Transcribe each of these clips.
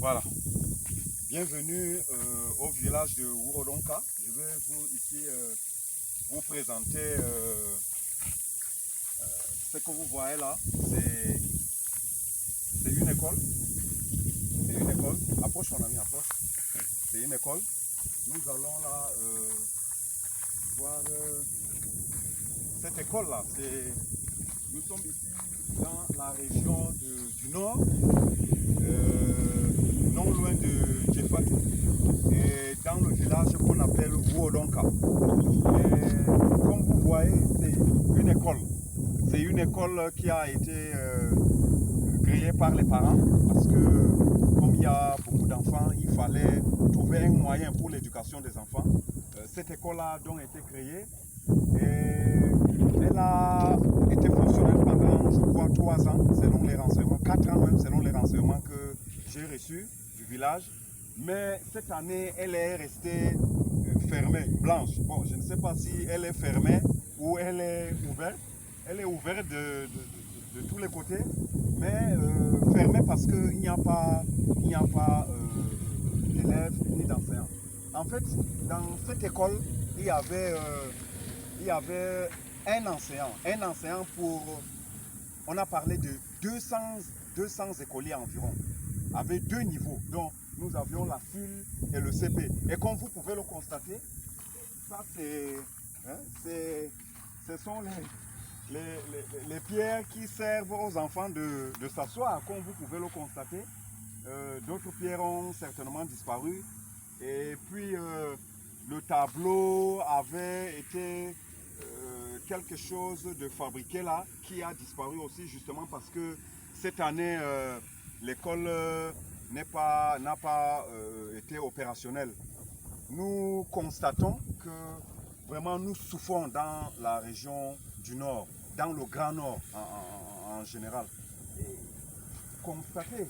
Voilà. Bienvenue au village de Wurodonka. Je vais vous présenter ce que vous voyez là. C'est une école. C'est une école. Approche mon ami, approche. C'est une école. Nous allons là voir cette école là. Nous sommes ici dans la région du Nord. Non loin de Djefati, et dans le village qu'on appelle Wurodonka. Comme vous voyez, c'est une école. C'est une école qui a été créée par les parents parce que comme il y a beaucoup d'enfants, il fallait trouver un moyen pour l'éducation des enfants. Cette école a donc été créée et elle a été fonctionnelle pendant, je crois, 3 ans, selon les renseignements, 4 ans même, selon les renseignements que j'ai reçus du village. Mais cette année, elle est restée fermée, blanche. Bon, je ne sais pas si elle est fermée ou elle est ouverte. Elle est ouverte de tous les côtés, mais fermée parce qu'il n'y a pas d'élèves ni d'enseignants. En fait, dans cette école, il y avait un enseignant pour, on a parlé de 200 écoliers environ, avec 2 niveaux. Donc, nous avions la file et le CP. Et comme vous pouvez le constater, ça ce sont les pierres qui servent aux enfants de s'asseoir, comme vous pouvez le constater. D'autres pierres ont certainement disparu. Et puis, le tableau avait été quelque chose de fabriqué là, qui a disparu aussi, justement parce que cette année, l'école n'a pas été opérationnelle. Nous constatons que vraiment nous souffrons dans la région du Nord, dans le Grand Nord en général. Et constatez,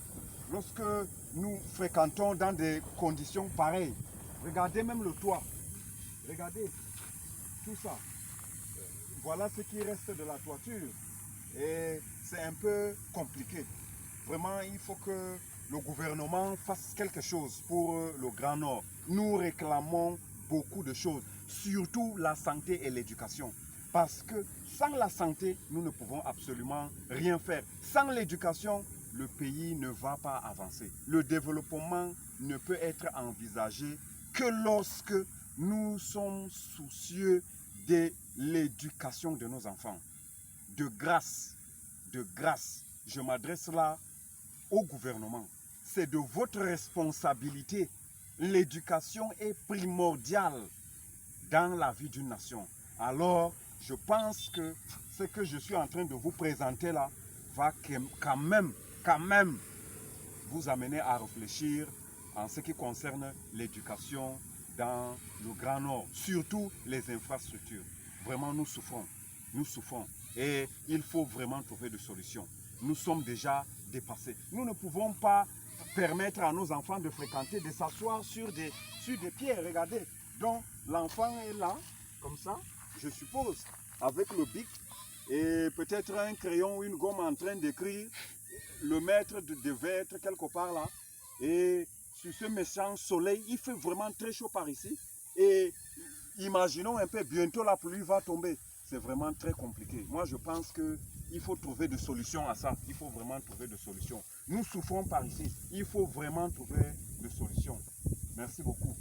lorsque nous fréquentons dans des conditions pareilles, regardez même le toit, regardez tout ça. Voilà ce qui reste de la toiture. Et c'est un peu compliqué. Vraiment, il faut que le gouvernement fasse quelque chose pour le Grand Nord. Nous réclamons beaucoup de choses, surtout la santé et l'éducation. Parce que sans la santé, nous ne pouvons absolument rien faire. Sans l'éducation, le pays ne va pas avancer. Le développement ne peut être envisagé que lorsque nous sommes soucieux de l'éducation de nos enfants. De grâce, je m'adresse là au gouvernement. C'est de votre responsabilité. L'éducation est primordiale dans la vie d'une nation. Alors, je pense que ce que je suis en train de vous présenter là va quand même vous amener à réfléchir en ce qui concerne l'éducation dans le Grand Nord, surtout les infrastructures. Vraiment, nous souffrons et il faut vraiment trouver des solutions. Nous sommes déjà dépassés. Nous ne pouvons pas permettre à nos enfants de fréquenter, de s'asseoir sur des pierres, regardez. Donc, l'enfant est là, comme ça, je suppose, avec le bic et peut-être un crayon ou une gomme en train d'écrire. Le maître devait être quelque part là. Et sur ce méchant soleil, il fait vraiment très chaud par ici. Et imaginons un peu, bientôt la pluie va tomber. C'est vraiment très compliqué. Moi, je pense qu'il faut trouver des solutions à ça. Il faut vraiment trouver des solutions. Nous souffrons par ici. Il faut vraiment trouver des solutions. Merci beaucoup.